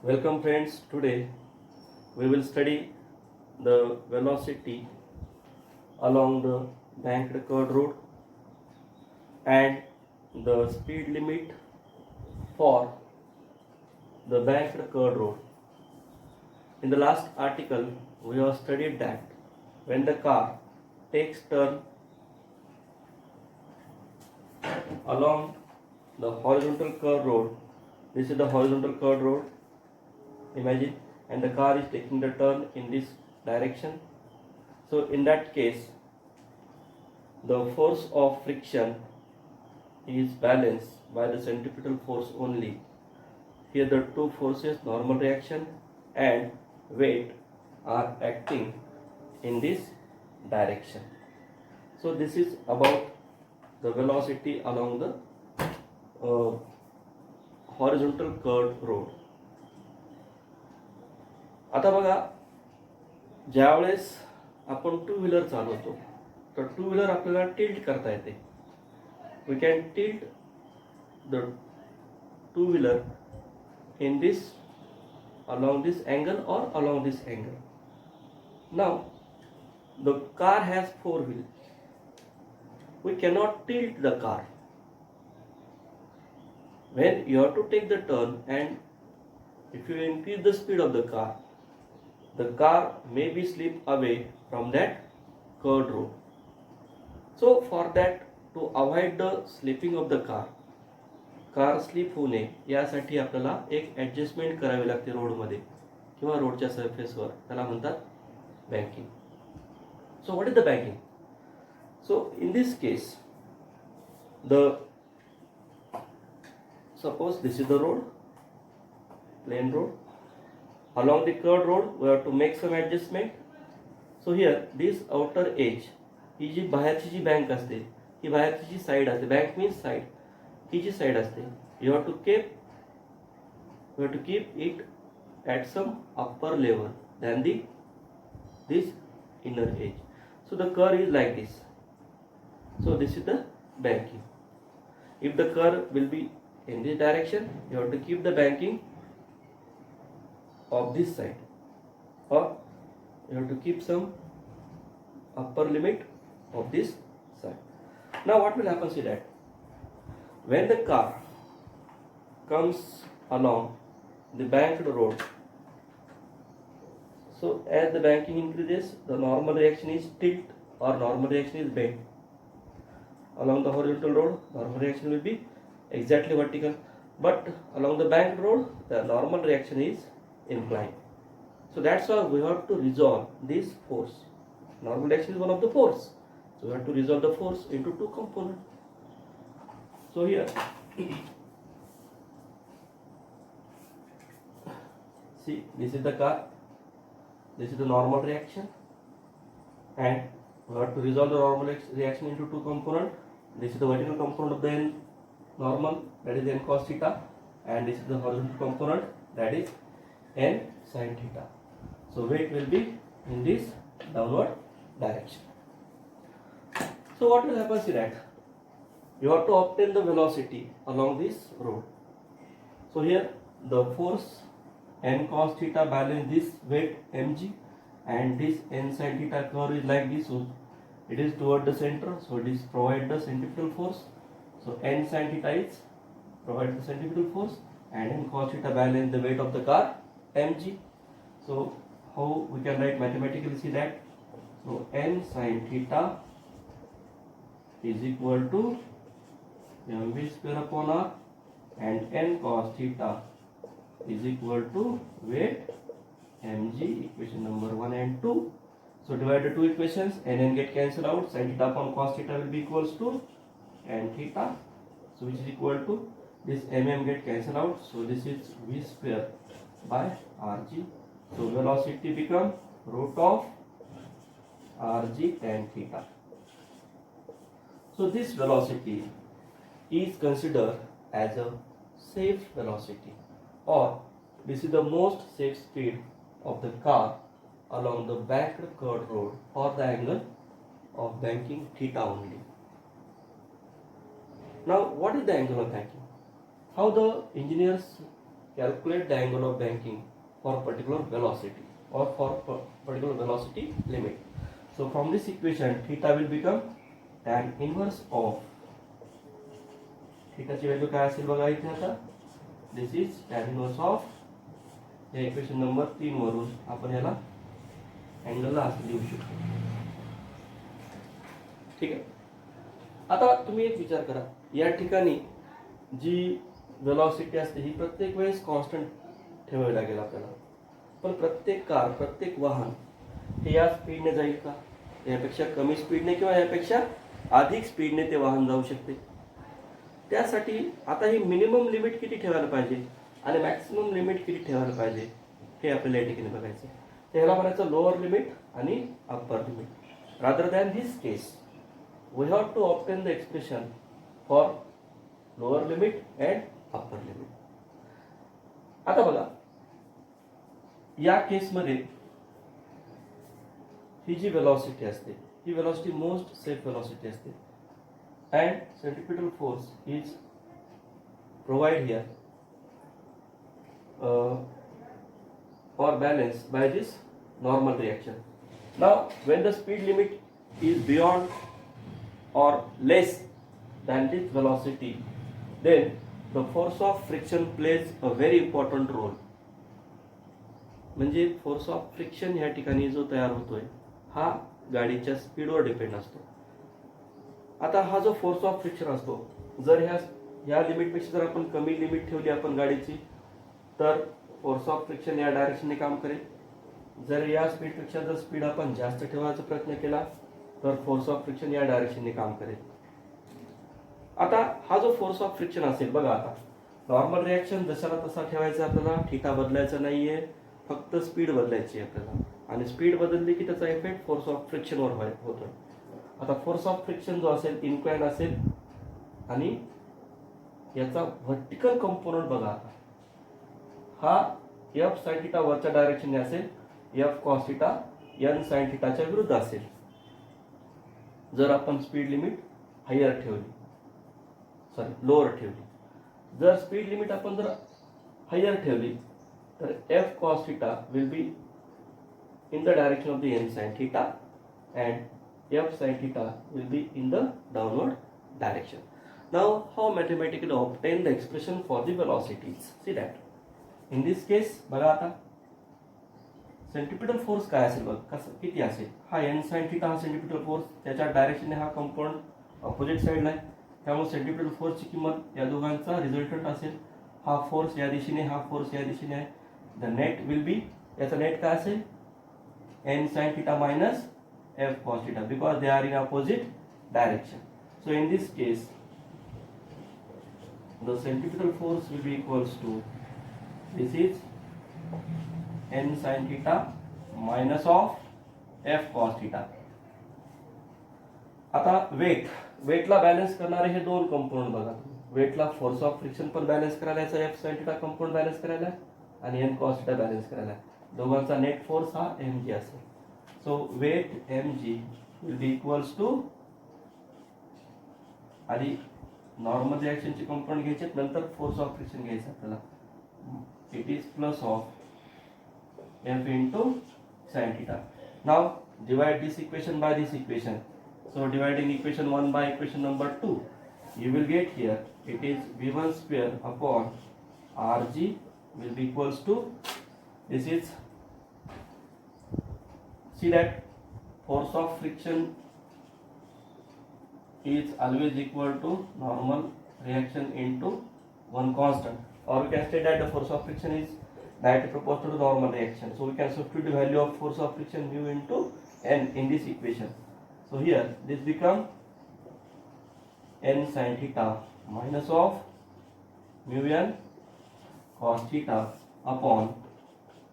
Welcome friends, today we will study the velocity along the banked curved road and the speed limit for the banked curved road. In the last article we have studied that when the car takes turn along the horizontal curved road, this is the horizontal curved road, imagine, and the car is taking the turn in this direction. So in that case the force of friction is balanced by the centripetal force only. Here the two forces, normal reaction and weight, are acting in this direction. So this is about the velocity along the horizontal curved road. आता बघा, ज्यावेळेस आपण two wheeler चालवतो तर two wheeler आपल्याला tilt करता येते. We can tilt the two wheeler in this, along this angle or along this angle. Now the car has four wheels. We cannot tilt the car. When you have to take the turn and if you increase the speed of the car may be slip away from that curved road. So for that, to avoid the slipping of the car slip होऊ नये यासाठी आपल्याला एक adjustment करावी लागते रोडमध्ये किंवा रोडच्या सरफेसवर, त्याला म्हणतात banking. So what is the banking? So in this case the suppose this is the road, plain road. along the curved road we have to make some adjustment. So here this outer edge, ही जी बाहेरची जी bank असते, ही बाहेरची जी side असते, bank means side, ही जी side असते, you have to keep it at some upper level than this inner edge. So the curve is like this. So this is the banking. If the curve will be in this direction, you have to keep the banking of this side, or you have to keep some upper limit of this side. Now what will happen is that when the car comes along the banked road, so as the banking increases, the normal reaction is tilt or normal reaction is bend. Along the horizontal road, normal reaction will be exactly vertical, but along the banked road, the normal reaction is inclined. So that's why we have to resolve this force. Normal reaction is one of the force, so we have to resolve the force into two components. So here see, this is the car, this is the normal reaction, and we have to resolve the normal reaction into two components. This is the vertical component of the n normal, that is n cos theta, and this is the horizontal component, that is n sin theta. So weight will be in this downward direction. So what will happen is that you have to obtain the velocity along this road. So here the force n cos theta balance this weight mg, and this n sin theta curve is like this. So it is toward the center, so it is provide the centripetal force. So n sin theta is provide the centripetal force, and n cos theta balance the weight of the car mg. So how we can write mathematically, see that? So n sin theta is equal to mv square upon r, and n cos theta is equal to weight mg, equation number 1 and 2. So divide the two equations, n get cancelled out, sin theta upon cos theta will be equals to n theta, so which is equal to this get cancelled out, so this is v square by rg. So velocity become root of rg tan theta. So this velocity is considered as a safe velocity, or this is the most safe speed of the car along the banked curved road for the angle of banking theta only. Now what is the angle of banking? How the engineers calculate the angle of banking for particular velocity or for particular velocity limit. So from this equation theta will become tan inverse of theta ची value काय असेल बघा इथे आता. This is tan inverse of या equation number 3 वरून आपण याला अँगलला असं लिहू शकतो. ठीक आहे. आता तुम्ही एक विचार करा, या ठिकाणी जी वेलॉसिटी असते ही प्रत्येक वेळेस कॉन्स्टंट ठेवावी लागेल आपल्याला. पण प्रत्येक कार, प्रत्येक वाहन हे या स्पीडने जाईल का? यापेक्षा कमी स्पीडने किंवा यापेक्षा अधिक स्पीडने ते वाहन जाऊ शकते. त्यासाठी आता ही मिनिमम लिमिट किती ठेवायला पाहिजे आणि मॅक्सिमम लिमिट किती ठेवायला पाहिजे हे आपल्याला या ठिकाणी बघायचं. तर ह्याला म्हणायचं लोअर लिमिट आणि upper limit. Rather than this case we have to obtain the expression for lower limit and upper limit. आता बघा, या केसमध्ये ही जी वेलॉसिटी असते ही वेलॉसिटी मोस्ट सेफ वेलॉसिटी असते and centripetal force is provide here or balanced by this normal reaction. Now when the speed limit is beyond or less than this velocity, then the force of friction plays a very important role. म्हणजे force of friction या ठिकाणी जो तयार होतोय हा गाडीच्या स्पीडवर depend असतो. आता हा जो फोर्स ऑफ फ्रिक्शन असतो, जर ह्या लिमिटपेक्षा जर आपण कमी लिमिट ठेवली आपण गाडीची, तर फोर्स ऑफ फ्रिक्शन या डायरेक्शनने काम करेल. जर या स्पीडपेक्षा जर स्पीड आपण जास्त ठेवायचा प्रयत्न केला तर फोर्स ऑफ फ्रिक्शन या डायरेक्शनने काम करेल. आता हा जो फोर्स ऑफ फ्रिक्शन असेल बघा, आता नॉर्मल रिॲक्शन जशाला तसा ठेवायचा आपल्याला, थीटा बदलायचा नाहीये, फक्त स्पीड बदलायची आहे आपल्याला. आणि स्पीड बदलली की त्याचा इफेक्ट फोर्स ऑफ फ्रिक्शनवर होतोय. आता फोर्स ऑफ फ्रिक्शन जो असेल इन्क्लाइन असेल आणि याचा व्हर्टिकल कंपोनंट बघा, हा एफ साइन थिटा वरच्या डायरेक्शनने असेल, F cos theta N sine थिटाच्या विरुद्ध असेल. जर आपण स्पीड लिमिट हायर ठेवली, लोअर ठेवली. जर स्पीड लिमिट आपण जर हायर ठेवली तर F cos theta will be in the direction of the N sine theta and F sine theta will be in the downward direction. Now how mathematically obtain the expression for the velocities. See that in this case बघा, आता centripetal force काय असेल बघ, कसं किती असेल. हा N sine theta हा सेंट्रिपिटल फोर्स, त्याच्या डायरेक्शनने हा कंपाऊंड ऑपोजिट साइडला आहे, त्यामुळे सेंट्रिपिटल फोर्सची किंमत या दोघांचा रिझल्टंट असेल. हा फोर्स या दिशेने, हा फोर्स या दिशेने आहे. द नेट विल बी, याचा नेट काय असेल, N sine theta minus F cos theta, because they are in opposite direction. So in this case the centripetal force will be equals to, this is n sin theta minus of f cos theta. आता वेटला balance करणारे हे दोन component बघा. वेटला force of friction पण balance करायला, याचा F sine theta component balance करायला आणि N cos theta balance करायला. दोघांचा नेट फोर्स हा mg असेल. So weight mg will be equals to, आधी नॉर्मल रिॲक्शनचे कंपोनंट घ्यायचे, नंतर फोर्स ऑफ फ्रिक्शन घ्यायचं आपल्याला. It is plus of f into sin theta. Now divide this equation by this equation. So dividing equation 1 by equation number 2, you will get here it is v1 square upon rg will be equals to, this is, see that force of friction is always equal to normal reaction into one constant. Or we can state that the force of friction is directly proportional to normal reaction. So we can substitute the value of force of friction mu into n in this equation. So here this become n sin theta minus of mu n cos theta upon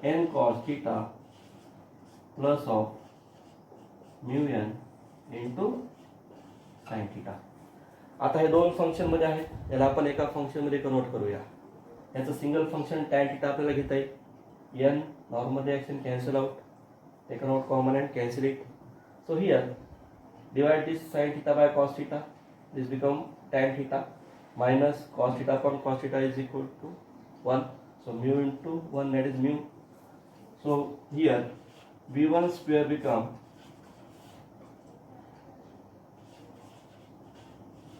n cos theta plus of mu n into sin theta. आता हे दोन function मध्ये आहेत, याला आपण एका function मध्ये convert करूया. याचं सिंगल फंक्शन टॅन थिटा आपल्याला घेता येईल. N normal reaction cancel out, taken out common and cancel it. So here divide this sine theta by cos theta, this become tan theta minus cos theta upon cos theta is equal to 1. So mu into 1, that is mu. So here v1 square become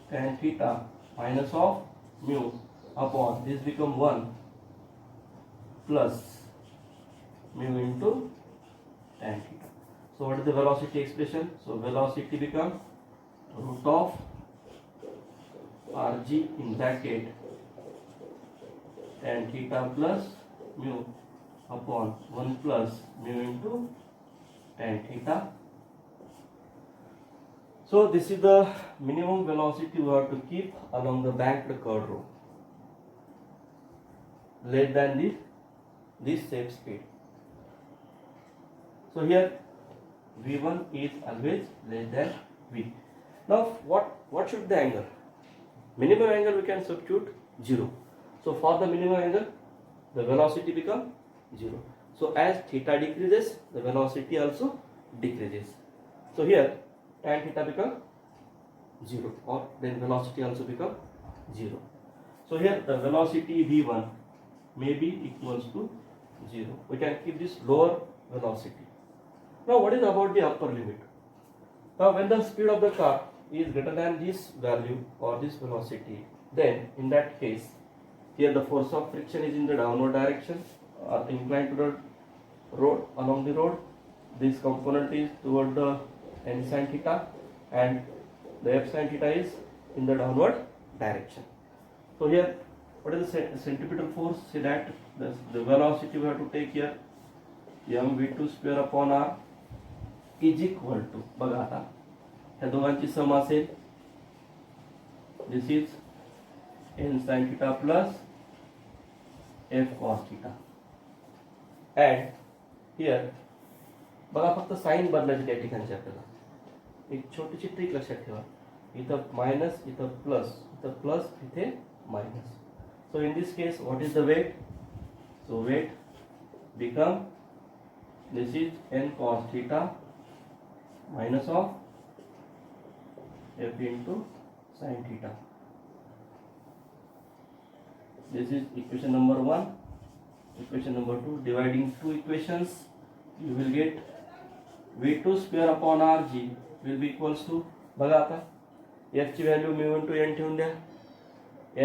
tan theta minus of mu upon this become 1 plus mu into tan theta. So what is the velocity expression? So velocity become root of rg in bracket tan theta plus mu upon 1 plus mu into tan theta. So this is the minimum velocity we have to keep along the banked curved rope, less than this safe speed. So here v1 is always less than v. Now what should the angle? Minimum angle we can substitute 0. So for the minimum angle, the velocity become 0. So as theta decreases, the velocity also decreases. So here tan theta become 0, or then velocity also become 0. So here the velocity v1 may be equals to 0. We can keep this lower velocity. Now what is about the upper limit? Now when the speed of the car is greater than this value or this velocity, then in that case here the force of friction is in the downward direction or inclined to the road, along the road. This component is toward the n sin theta and the f sin theta is in the downward direction. So here what is the centripetal force? Say that the velocity we have to take here mv2 square upon r is equal to, बघा आता ह्या दोघांची सम असेल, this is n sin theta plus f cos theta, and here बघा फक्त sign बदलायची त्या ठिकाणची आपल्याला. एक छोटीशी ट्रिक लक्षात ठेवा, इथं मायनस, इथं प्लस, इथे minus. So in this case what is the weight? So weight become, this is n cos theta minus of f into sin theta. This is equation number 1. Equation number 2, dividing two equations, you will get v2 square upon rg will be equals to, बघा आता f ची value mu into n ठेवून द्या,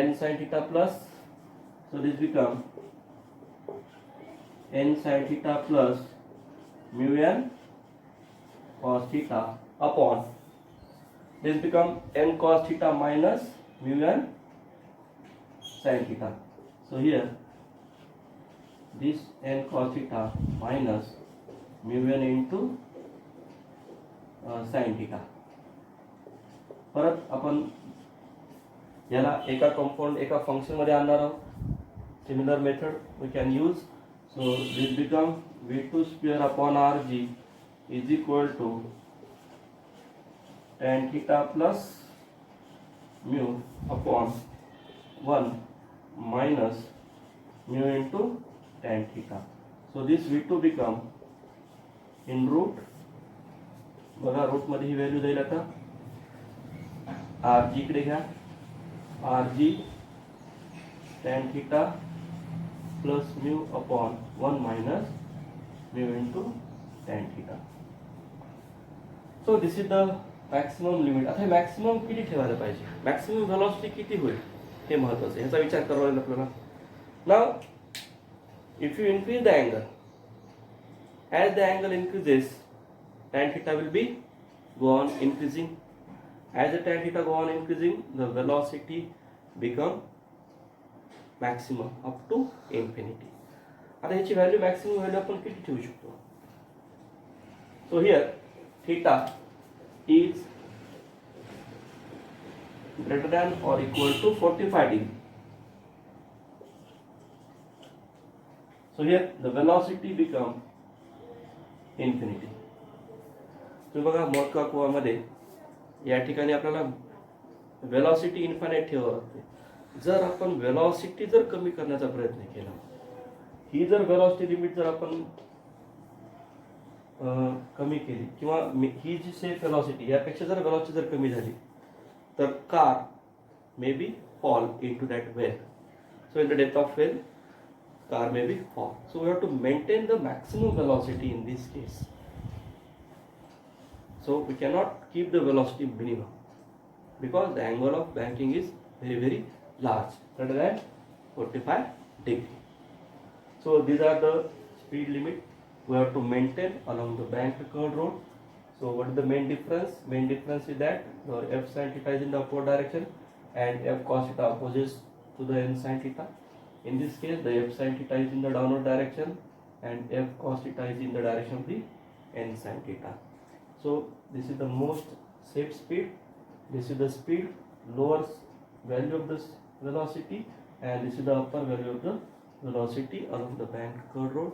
n sin theta plus, so this become n sin theta plus mu n cos theta upon, this become n cos theta minus mu n sin theta. So here this n cos theta minus mu n into sin theta. परत आपण याला एका compound एका function मध्ये आणणार आहोत. Similar method we can use. So this become v2 square upon rg is equal to tan theta plus mu upon 1 minus mu into tan theta. So this v2 become in root, बघा root मध्ये ही value जाईल आता, rg इकडे घ्या, rg tan theta plus mu upon 1 minus mu into tan theta. So this is the maximum limit. आता maximum किती ठेवायला पाहिजे, मॅक्सिमम व्हेलॉसिटी किती होईल हे महत्त्वाचं आहे, ह्याचा विचार करावा लागेल आपल्याला. नाव if you increase the angle, as the angle increases tan theta will be go on increasing. As the tan theta go on increasing, the velocity become maximum up to infinity. आता ह्याची व्हॅल्यू मॅक्सिमम व्हॅल्यू आपण किती ठेवू शकतो? So here theta is greater than or equal to 45 degree. So here the velocity become infinity. तुम्ही बघा मोठ्या कुवामध्ये या ठिकाणी आपल्याला वेलॉसिटी इन्फायनाइट ठेवावं लागते. जर आपण वेलॉसिटी जर कमी करण्याचा प्रयत्न केला, ही जर वेलॉसिटी लिमिट जर आपण कमी केली किंवा ही जी सेफ वेलॉसिटी यापेक्षा जर वेलॉसिटी जर कमी झाली, तर car may be fall into that well. So in the depth of well car may be fall. So we have to maintain the maximum velocity in this case. So we cannot keep the velocity minimum because the angle of banking is very large, rather than 45 degree. So these are the speed limit we have to maintain along the bank curve road. So what is the main difference? Main difference is that the f sin theta is in the upward direction and f cos theta opposes to the n sin theta. In this case, the f sin theta is in the downward direction and f cos theta is in the direction of the n sin theta. So this is the most safe speed. This is the speed, lower value of the velocity, and this is the upper value of the velocity along the bank curve road.